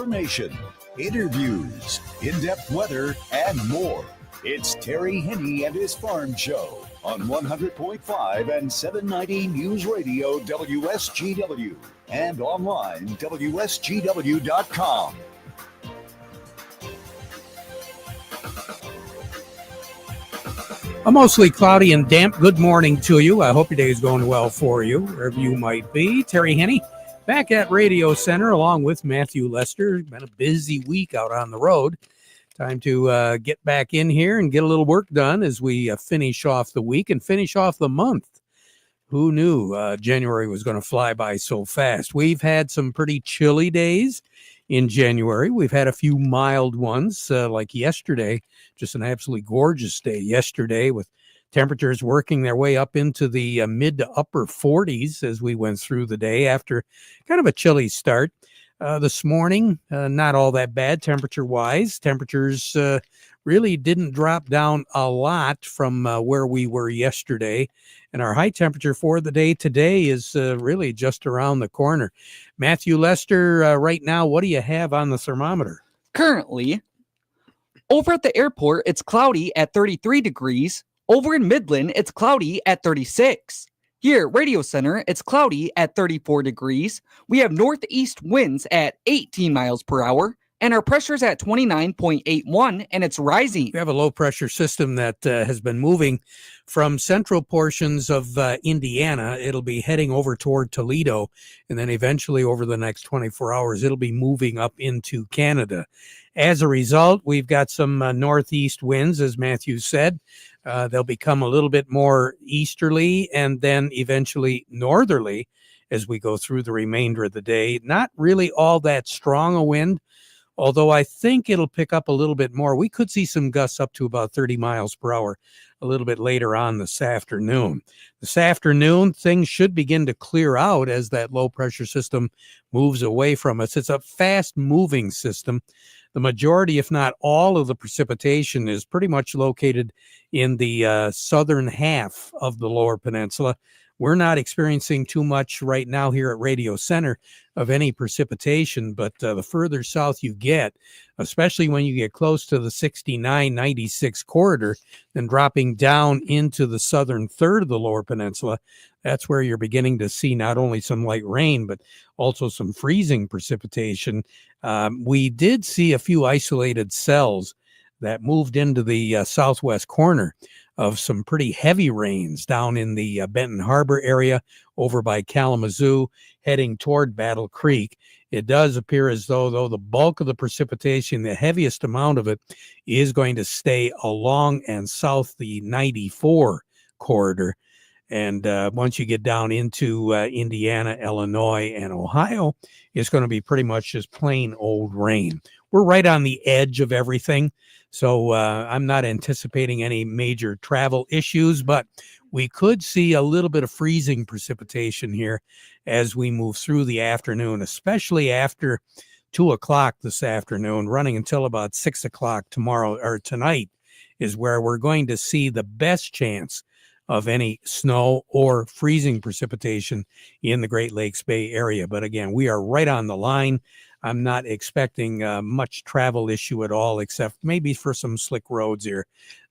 information, interviews, in-depth weather, and more. It's Terry Hennne and his Farm Show on 100.5 and 790 News Radio WSGW and online WSGW.com. A mostly cloudy and damp good morning to you. I hope your day is going well for you, wherever you might be. Terry Hennne back at Radio Center along with Matthew Lester. Been a busy week out on the road. Time to get back in here and get a little work done as we finish off the week and finish off the month. Who knew January was going to fly by so fast? We've had some pretty chilly days in January. We've had a few mild ones like yesterday. Just an absolutely gorgeous day yesterday with temperatures working their way up into the mid to upper 40s as we went through the day after kind of a chilly start. This morning, not all that bad temperature-wise. Temperatures really didn't drop down a lot from where we were yesterday. And our high temperature for the day today is really just around the corner. Matthew Lester, right now, what do you have on the thermometer? Currently, over at the airport, it's cloudy at 33 degrees. Over in Midland, it's cloudy at 36. Here at Radio Center, it's cloudy at 34 degrees. We have northeast winds at 18 miles per hour, and our pressure's at 29.81, and it's rising. We have a low-pressure system that has been moving from central portions of Indiana. It'll be heading over toward Toledo, and then eventually over the next 24 hours, it'll be moving up into Canada. As a result, we've got some northeast winds, as Matthew said. They'll become a little bit more easterly and then eventually northerly as we go through the remainder of the day. Not really all that strong a wind, although I think it'll pick up a little bit more. We could see some gusts up to about 30 miles per hour a little bit later on this afternoon. This afternoon, things should begin to clear out as that low-pressure system moves away from us. It's a fast-moving system. The majority, if not all, of the precipitation is pretty much located in the southern half of the lower peninsula. We're not experiencing too much right now here at Radio Center of any precipitation, but the further south you get, especially when you get close to the 69-96 corridor, then dropping down into the southern third of the lower peninsula, that's where you're beginning to see not only some light rain, but also some freezing precipitation. We did see a few isolated cells that moved into the southwest corner of some pretty heavy rains down in the Benton Harbor area over by Kalamazoo, heading toward Battle Creek. It does appear as though the bulk of the precipitation, the heaviest amount of it, is going to stay along and south the 94 corridor. And once you get down into Indiana, Illinois, and Ohio, it's going to be pretty much just plain old rain. We're right on the edge of everything, so I'm not anticipating any major travel issues, but we could see a little bit of freezing precipitation here as we move through the afternoon, especially after 2 o'clock this afternoon, running until about 6 o'clock tomorrow or tonight is where we're going to see the best chance of any snow or freezing precipitation in the Great Lakes Bay area. But again, we are right on the line. I'm not expecting much travel issue at all, except maybe for some slick roads here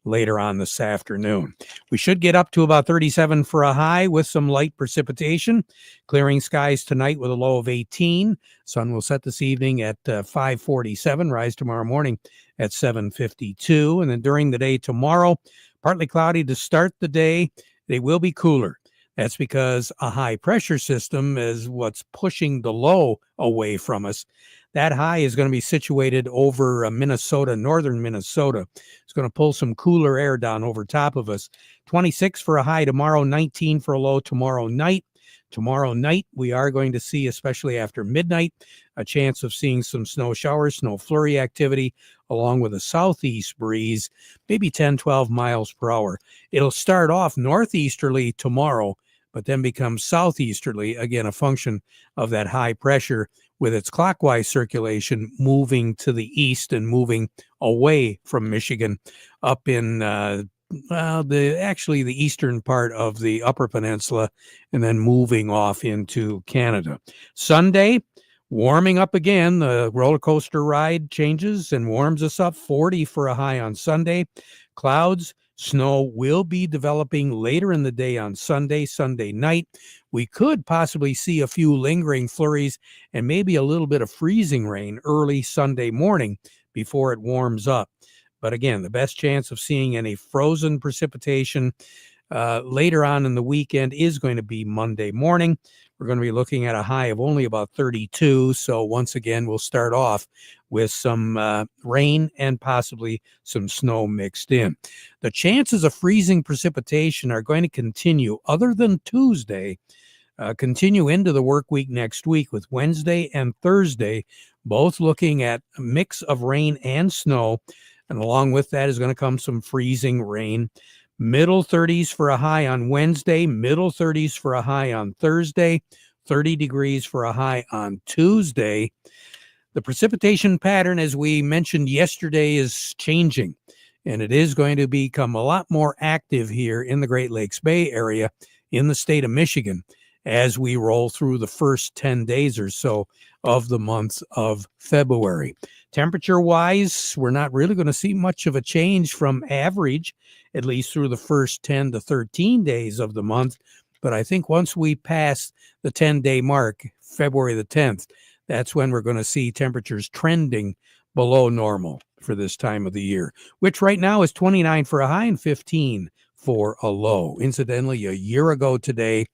later on this afternoon. We should get up to about 37 for a high with some light precipitation. Clearing skies tonight with a low of 18. Sun will set this evening at 5:47, rise tomorrow morning at 7:52. And then during the day tomorrow, partly cloudy to start the day. They will be cooler. That's because a high pressure system is what's pushing the low away from us. That high is going to be situated over Minnesota, northern Minnesota. It's going to pull some cooler air down over top of us. 26 for a high tomorrow, 19 for a low tomorrow night. Tomorrow night, we are going to see, especially after midnight, a chance of seeing some snow showers, snow flurry activity, along with a southeast breeze, maybe 10, 12 miles per hour. It'll start off northeasterly tomorrow, but then become southeasterly, again, a function of that high pressure with its clockwise circulation moving to the east and moving away from Michigan up in the eastern part of the Upper Peninsula and then moving off into Canada. Sunday, Warming up again, the roller coaster ride changes and warms us up. 40 for a high on Sunday. Clouds, snow will be developing later in the day on Sunday night. We could possibly see a few lingering flurries and maybe a little bit of freezing rain early Sunday morning before it warms up. But again, the best chance of seeing any frozen precipitation later on in the weekend is going to be Monday morning. We're going to be looking at a high of only about 32. So once again, we'll start off with some rain and possibly some snow mixed in. The chances of freezing precipitation are going to continue, other than Tuesday, continue into the work week next week, with Wednesday and Thursday both looking at a mix of rain and snow. And along with that is going to come some freezing rain. Middle 30s for a high on Wednesday, middle 30s for a high on Thursday, 30 degrees for a high on Tuesday. The precipitation pattern, as we mentioned yesterday, is changing, and it is going to become a lot more active here in the Great Lakes Bay area in the state of Michigan as we roll through the first 10 days or so of the month of February. Temperature-wise, we're not really going to see much of a change from average, at least through the first 10 to 13 days of the month. But I think once we pass the 10-day mark, February the 10th, that's when we're going to see temperatures trending below normal for this time of the year, which right now is 29 for a high and 15 for a low. Incidentally, a year ago today,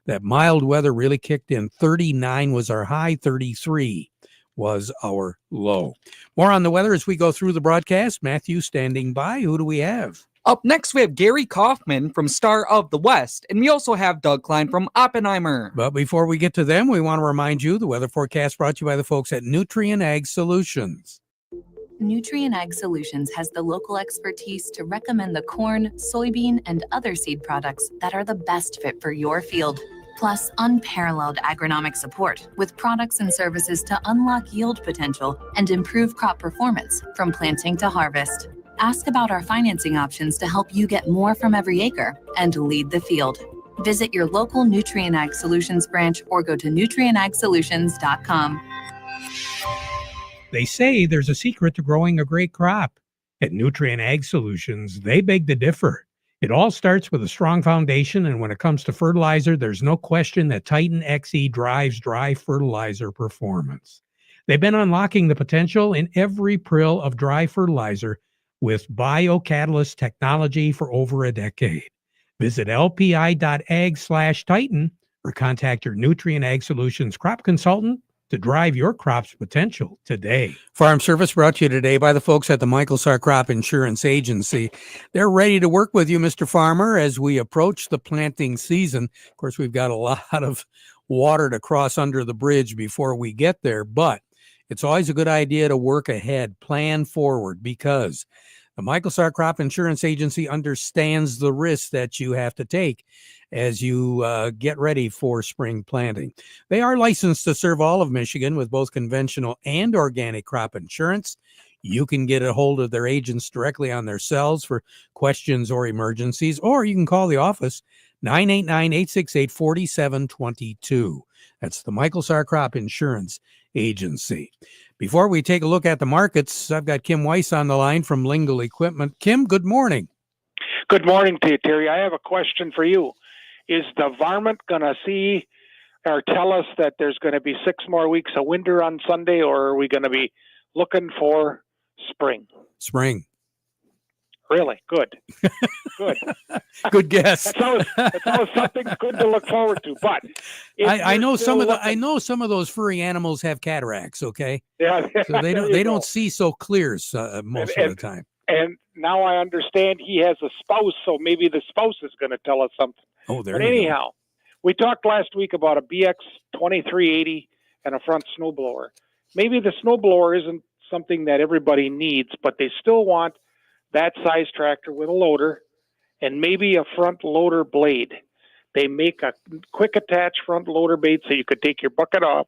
that mild weather really kicked in. 39 was our high, 33 was our low. More on the weather as we go through the broadcast. Matthew standing by. Who do we have? Up next, we have Gary Kaufman from Star of the West, and we also have Doug Klein from Oppenheimer. But before we get to them, we want to remind you the weather forecast brought to you by the folks at Nutrien Ag Solutions. Nutrien Ag Solutions has the local expertise to recommend the corn, soybean, and other seed products that are the best fit for your field. Plus, unparalleled agronomic support with products and services to unlock yield potential and improve crop performance from planting to harvest. Ask about our financing options to help you get more from every acre and lead the field. Visit your local Nutrien Ag Solutions branch or go to nutrienagsolutions.com. They say there's a secret to growing a great crop. At Nutrien Ag Solutions, they beg to differ. It all starts with a strong foundation, and when it comes to fertilizer, there's no question that Titan XE drives dry fertilizer performance. They've been unlocking the potential in every prill of dry fertilizer with biocatalyst technology for over a decade. Visit lpi.ag/Titan or contact your Nutrien Ag Solutions crop consultant to drive your crop's potential today. Farm Service brought to you today by the folks at the Michael Sarr Crop Insurance Agency. They're ready to work with you, Mr. Farmer, as we approach the planting season. Of course, we've got a lot of water to cross under the bridge before we get there, but it's always a good idea to work ahead, plan forward, because the Michael Sarr Crop Insurance Agency understands the risks that you have to take as you get ready for spring planting. They are licensed to serve all of Michigan with both conventional and organic crop insurance. You can get a hold of their agents directly on their cells for questions or emergencies, or you can call the office 989-868-4722. That's the Michael Sarr Crop Insurance Agency. Before we take a look at the markets, I've got Kim Weiss on the line from Lingle Equipment. Kim, good morning. Good morning to you, Terry. I have a question for you. Is the varmint going to see or tell us that there's going to be 6 more weeks of winter on Sunday, or are we going to be looking for spring? Spring. Really? Good. Good. Good guess. That's always something good to look forward to. But I know some of those furry animals have cataracts. Okay. Yeah. So they don't see so clear most of the time. And now I understand he has a spouse, so maybe the spouse is going to tell us something. Oh, there. But anyhow, we talked last week about a BX 2380 and a front snowblower. Maybe the snowblower isn't something that everybody needs, but they still want that size tractor with a loader and maybe a front loader blade. They make a quick attach front loader blade so you could take your bucket off,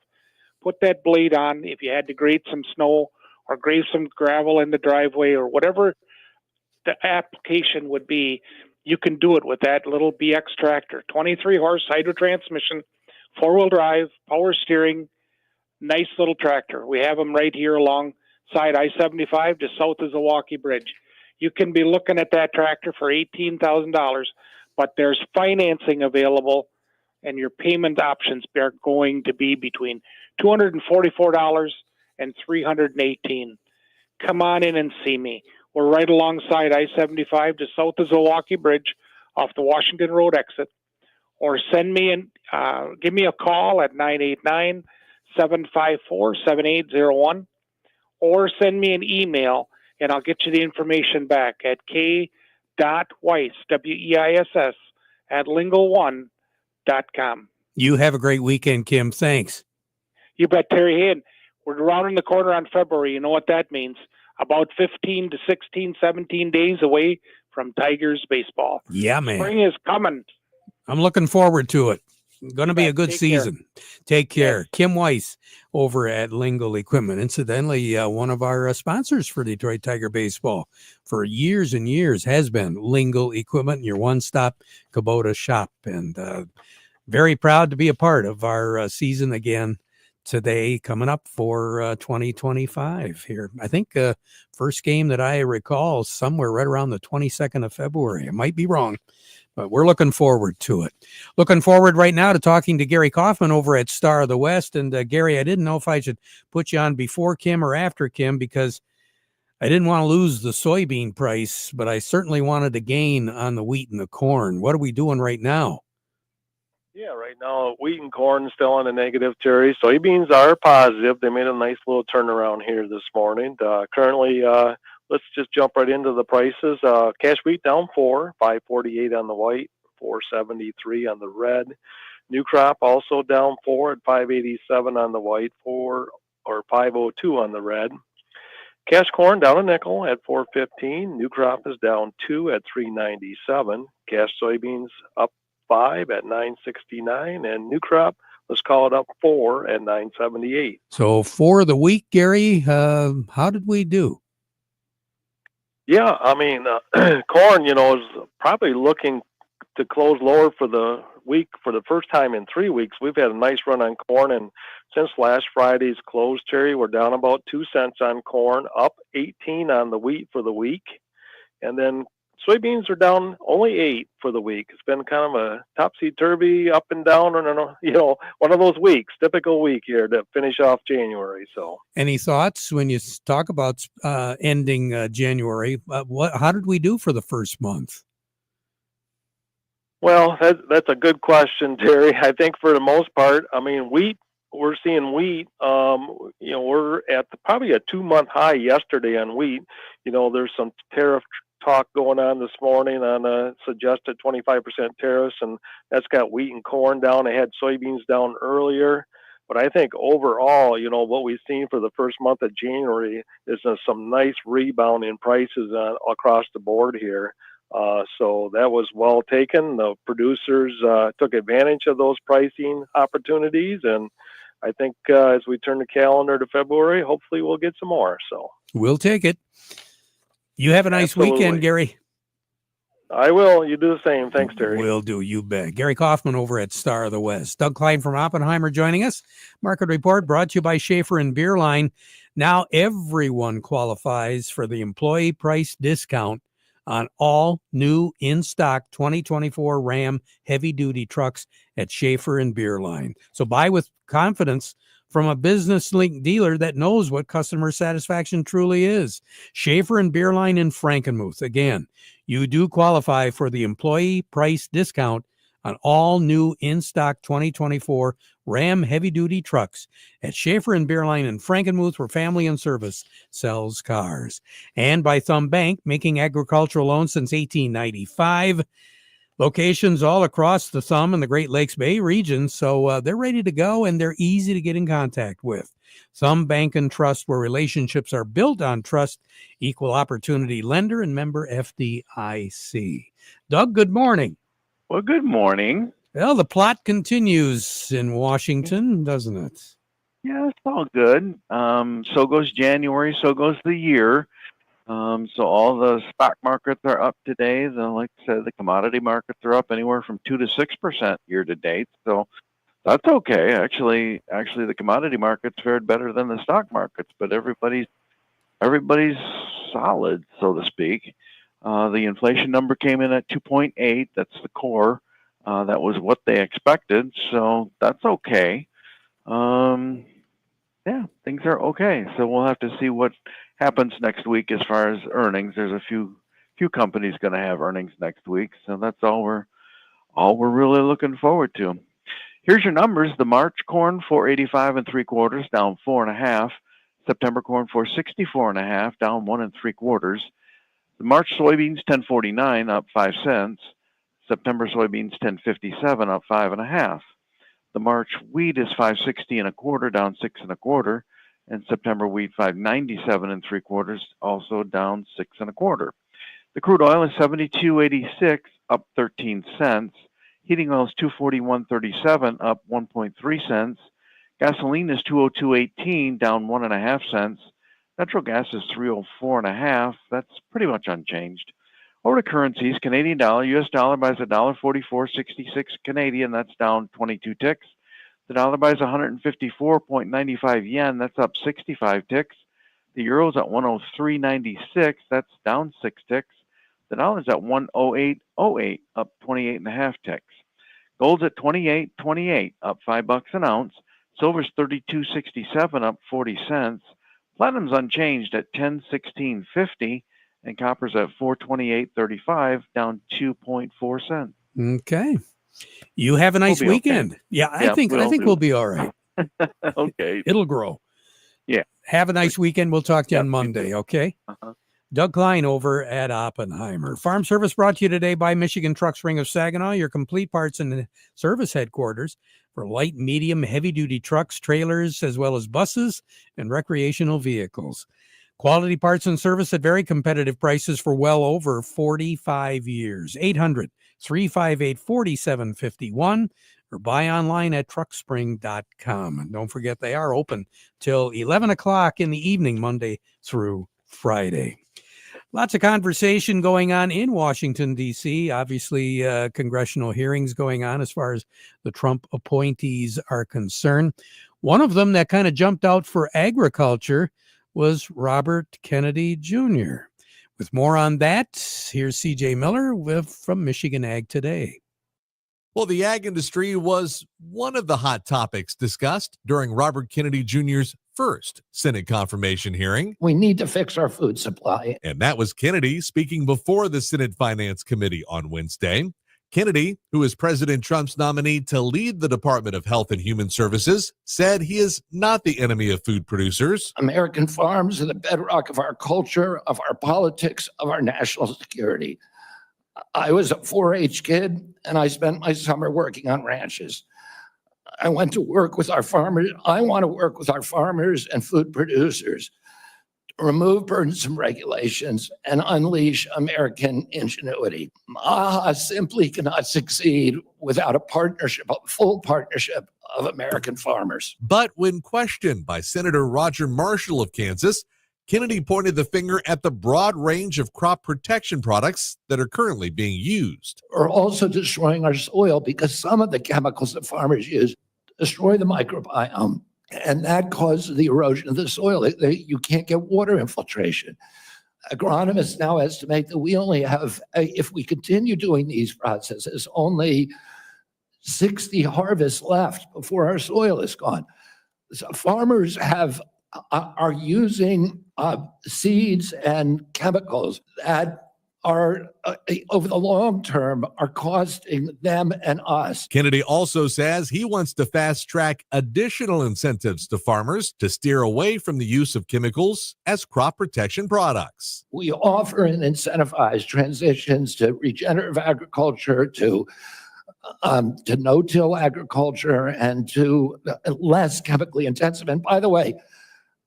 put that blade on if you had to grade some snow or grade some gravel in the driveway or whatever the application would be. You can do it with that little BX tractor. 23 horse hydro transmission, 4-wheel drive, power steering, Nice little tractor. We have them right here alongside I-75 just south of Zilwaukee Bridge. You can be looking at that tractor for $18,000, but there's financing available, and your payment options are going to be between $244 and $318. Come on in and see me. We're right alongside I-75 just south of Zilwaukee Bridge off the Washington Road exit. Or send me give me a call at 989-754-7801, or send me an email, and I'll get you the information back at k.weiss, W-E-I-S-S, at lingo1.com. You have a great weekend, Kim. Thanks. You bet, Terry. Hey, we're rounding the corner on February. You know what that means. About 15 to 16, 17 days away from Tigers baseball. Yeah, man. Spring is coming. I'm looking forward to it. Going to be a good Take season. Care. Take care. Yes. Kim Weiss over at Lingle Equipment. Incidentally, one of our sponsors for Detroit Tiger Baseball for years and years has been Lingle Equipment, your one-stop Kubota shop. And very proud to be a part of our season again today, coming up for 2025 here. I think first game that I recall somewhere right around the 22nd of February. I might be wrong, but we're looking forward to it. Looking forward right now to talking to Gary Kaufman over at Star of the West. And Gary, I didn't know if I should put you on before Kim or after Kim, because I didn't want to lose the soybean price, but I certainly wanted to gain on the wheat and the corn. What are we doing right now? Yeah, right now, wheat and corn still on a negative, Terry. Soybeans are positive. They made a nice little turnaround here this morning. Currently, let's just jump right into the prices. Cash wheat down 4, $5.48 on the white, $4.73 on the red. New crop also down 4 at $5.87 on the white, $5.02 on the red. Cash corn down a nickel at $4.15. New crop is down 2 at $3.97. Cash soybeans up 5 at $9.69, and new crop, let's call it up 4 at $9.78. So for the week, Gary, how did we do? Yeah, I mean, corn, is probably looking to close lower for the week for the first time in 3 weeks. We've had a nice run on corn, and since last Friday's close, Terry, we're down about 2 cents on corn, up 18 on the wheat for the week, and then soybeans are down only 8 for the week. It's been kind of a topsy-turvy, up and down, one of those weeks, typical week here to finish off January. So, any thoughts when you talk about ending January? How did we do for the first month? Well, that's a good question, Terry. I think for the most part, I mean, we're seeing wheat. We're at probably a 2-month high yesterday on wheat. There's some tariff talk going on this morning on a suggested 25% tariffs, and that's got wheat and corn down. I had soybeans down earlier, but I think overall, what we've seen for the first month of January is some nice rebound in prices across the board here. So that was well taken. The producers took advantage of those pricing opportunities, and I think as we turn the calendar to February, hopefully we'll get some more. So we'll take it. You have a nice weekend, Gary. I will. You do the same. Thanks, Terry. Will do. You bet. Gary Kaufman over at Star of the West. Doug Klein from Oppenheimer joining us. Market Report brought to you by Schaefer and Beerline. Now everyone qualifies for the employee price discount on all new in-stock 2024 Ram heavy-duty trucks at Schaefer and Beerline. So buy with confidence from a business-linked dealer that knows what customer satisfaction truly is. Schaefer and Beerline in Frankenmuth. Again, you do qualify for the employee price discount on all new in-stock 2024 Ram heavy-duty trucks at Schaefer and Beerline in Frankenmuth, where Family and Service sells cars. And by Thumb Bank, making agricultural loans since 1895. Locations all across the Thumb and the Great Lakes Bay region, so they're ready to go and they're easy to get in contact with. Thumb Bank and Trust, where relationships are built on trust, equal opportunity lender and member FDIC. Doug, good morning. Well, good morning. Well, the plot continues in Washington, doesn't it? Yeah, it's all good. So goes January, so goes the year. So all the stock markets are up today. Like I said, the commodity markets are up anywhere from 2 to 6% year to date. So That's okay. Actually, the commodity markets fared better than the stock markets, but everybody's solid, so to speak. The inflation number came in at 2.8. That's the core. That was what they expected, so that's okay. Yeah, things are okay. So we'll have to see what happens next week as far as earnings. There's a few companies going to have earnings next week, so that's all we're really looking forward to. Here's your numbers. The March corn 485 3/4, down 4.5. September corn 464.5, down 1 3/4. The March soybeans 1049, up 5 cents. September soybeans 1057, up 5.5. The March wheat is 560 1/4, down 6 1/4, and September wheat 597 3/4, also down 6 1/4. The crude oil is 72.86, up 13 cents. Heating oil is 241.37, up 1.3 cents. Gasoline is 202.18, down 1.5 cents. Natural gas is 304.5. That's pretty much unchanged. Over to currencies, Canadian dollar, US dollar buys $1.4466 Canadian. That's down 22 ticks. The dollar buys 154.95 yen. That's up 65 ticks. The euro's at 103.96. That's down 6 ticks. The dollar's at 108.08, up 28.5 ticks. Gold's at 28.28, up $5 an ounce. Silver's 32.67, up 40 cents. Platinum's unchanged at 10.1650, and copper's at 428.35, down 2.4 cents. Okay. You have a nice weekend. Okay. Yeah, I think we'll be all right. Okay. It'll grow. Yeah. Have a nice weekend. We'll talk to you on Monday, okay? Uh-huh. Doug Klein over at Oppenheimer. Farm Service brought to you today by Michigan Trucks Ring of Saginaw, your complete parts and service headquarters for light, medium, heavy-duty trucks, trailers, as well as buses and recreational vehicles. Quality parts and service at very competitive prices for well over 45 years. 800-358-4751 or buy online at truckspring.com. And don't forget, they are open till 11 o'clock in the evening, Monday through Friday. Lots of conversation going on in Washington, D.C. Obviously, congressional hearings going on as far as the Trump appointees are concerned. One of them that kind of jumped out for agriculture was Robert Kennedy Jr. With more on that, here's C.J. Miller from Michigan Ag Today. Well, the ag industry was one of the hot topics discussed during Robert Kennedy Jr.'s first Senate confirmation hearing. We need to fix our food supply. And that was Kennedy speaking before the Senate Finance Committee on Wednesday. Kennedy, who is President Trump's nominee to lead the Department of Health and Human Services, said he is not the enemy of food producers. American farms are the bedrock of our culture, of our politics, of our national security. I was a 4-H kid, and I spent my summer working on ranches. I went to work with our farmers. I want to work with our farmers and food producers to remove burdensome regulations and unleash American ingenuity. AHA simply cannot succeed without a full partnership of American farmers. But when questioned by Senator Roger Marshall of Kansas, Kennedy pointed the finger at the broad range of crop protection products that are currently being used. We're also destroying our soil because some of the chemicals that farmers use destroy the microbiome, and that causes the erosion of the soil. You can't get water infiltration. Agronomists now estimate that we only have, if we continue doing these processes, only 60 harvests left before our soil is gone. So farmers are using seeds and chemicals that are, over the long term, are costing them and us. Kennedy also says he wants to fast track additional incentives to farmers to steer away from the use of chemicals as crop protection products. We offer and incentivize transitions to regenerative agriculture, to no-till agriculture, and to less chemically intensive. And by the way,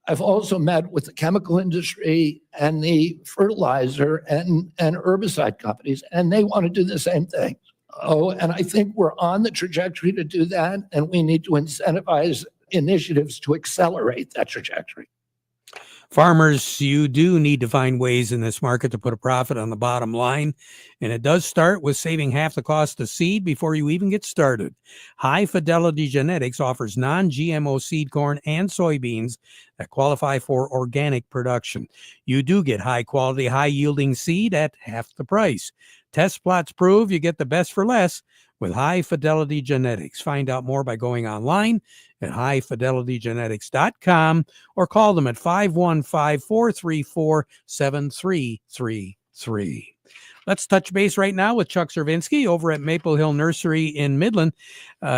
I've also met with the chemical industry and the fertilizer and herbicide companies, and they want to do the same thing. And I think we're on the trajectory to do that, and we need to incentivize initiatives to accelerate that trajectory. Farmers, you do need to find ways in this market to put a profit on the bottom line. And it does start with saving half the cost of seed before you even get started. High Fidelity Genetics offers non-GMO seed corn and soybeans that qualify for organic production. You do get high quality, high yielding seed at half the price. Test plots prove you get the best for less with High Fidelity Genetics. Find out more by going online at highfidelitygenetics.com or call them at 515-434-7333. Let's touch base right now with Chuck Cervinsky over at Maple Hill Nursery in Midland.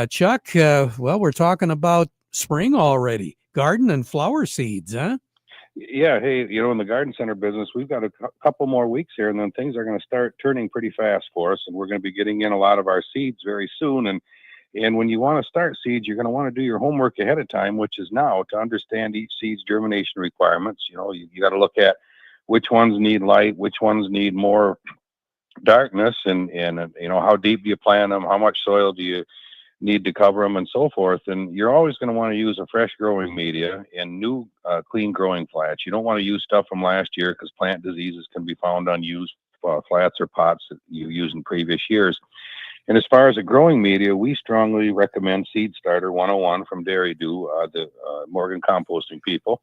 Chuck, well, we're talking about spring already, garden and flower seeds, huh? Yeah, hey, in the garden center business, we've got a couple more weeks here, and then things are going to start turning pretty fast for us, and we're going to be getting in a lot of our seeds very soon. And when you want to start seeds, you're going to want to do your homework ahead of time, which is now to understand each seed's germination requirements. You got to look at which ones need light, which ones need more darkness, and how deep do you plant them, how much soil do you need to cover them, and so forth. And you're always going to want to use a fresh growing media and new clean growing flats. You don't want to use stuff from last year because plant diseases can be found on used flats or pots that you used in previous years. And as far as a growing media, we strongly recommend Seed Starter 101 from Dairy Do, the Morgan composting people.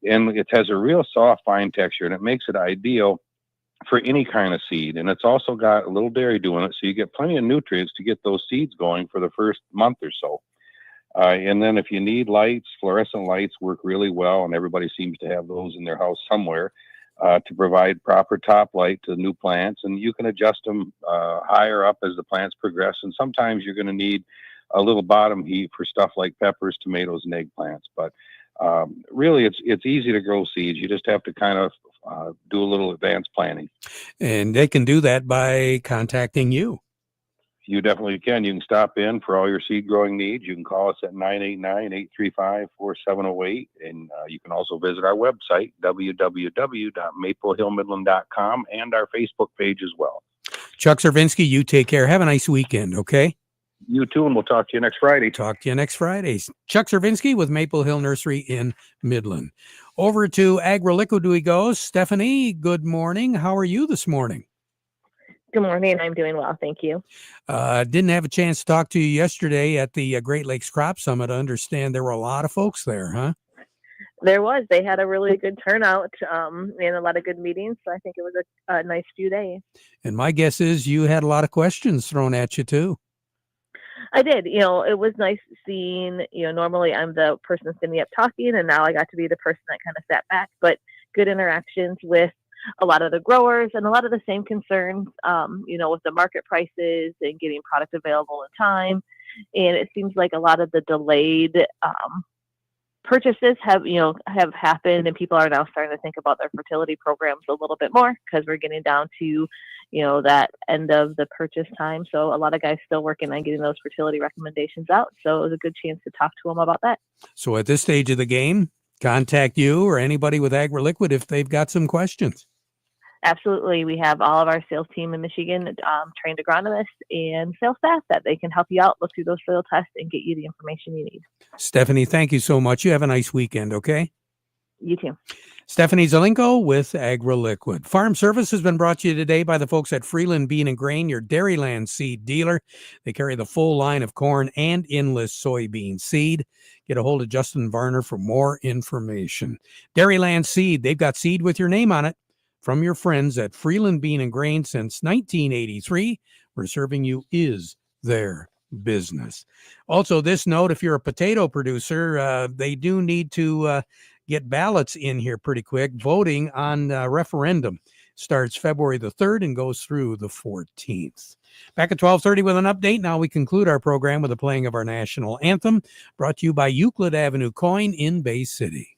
And it has a real soft, fine texture, and it makes it ideal for any kind of seed. And it's also got a little dairy doing it, so you get plenty of nutrients to get those seeds going for the first month or so. And then if you need lights, fluorescent lights work really well, and everybody seems to have those in their house somewhere to provide proper top light to new plants. And you can adjust them higher up as the plants progress. And sometimes you're going to need a little bottom heat for stuff like peppers, tomatoes, and eggplants. But really, it's easy to grow seeds. You just have to kind of do a little advanced planning. And they can do that by contacting you. You definitely can. You can stop in for all your seed growing needs. You can call us at 989-835-4708. And you can also visit our website, www.maplehillmidland.com, and our Facebook page as well. Chuck Cervinsky, you take care. Have a nice weekend, okay? You too, and we'll talk to you next Friday. Talk to you next Friday. Chuck Cervinsky with Maple Hill Nursery in Midland. Over to AgriLiquid we go. Stephanie, good morning. How are you this morning? Good morning. I'm doing well. Thank you. Didn't have a chance to talk to you yesterday at the Great Lakes Crop Summit. I understand there were a lot of folks there, huh? There was. They had a really good turnout and a lot of good meetings. So I think it was a nice few days. And my guess is you had a lot of questions thrown at you, too. I did. It was nice seeing, normally I'm the person standing up talking, and now I got to be the person that kind of sat back, but good interactions with a lot of the growers and a lot of the same concerns, with the market prices and getting product available in time. And it seems like a lot of the delayed purchases have happened, and people are now starting to think about their fertility programs a little bit more because we're getting down to, that end of the purchase time. So a lot of guys still working on getting those fertility recommendations out. So it was a good chance to talk to them about that. So at this stage of the game, contact you or anybody with AgriLiquid if they've got some questions. Absolutely. We have all of our sales team in Michigan, trained agronomists and sales staff that they can help you out, look through those soil tests, and get you the information you need. Stephanie, thank you so much. You have a nice weekend, okay? You too. Stephanie Zelenko with AgriLiquid. Farm Service has been brought to you today by the folks at Freeland Bean and Grain, your Dairyland seed dealer. They carry the full line of corn and enlist soybean seed. Get a hold of Justin Varner for more information. Dairyland Seed, they've got seed with your name on it. From your friends at Freeland Bean and Grain since 1983, where serving you is their business. Also, this note, if you're a potato producer, they do need to get ballots in here pretty quick. Voting on referendum starts February the 3rd and goes through the 14th. Back at 12:30 with an update. Now we conclude our program with the playing of our national anthem, brought to you by Euclid Avenue Coin in Bay City.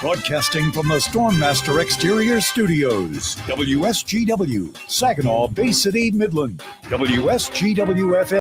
Broadcasting from the Stormmaster Exterior Studios, WSGW, Saginaw Bay City, Midland, WSGW FM.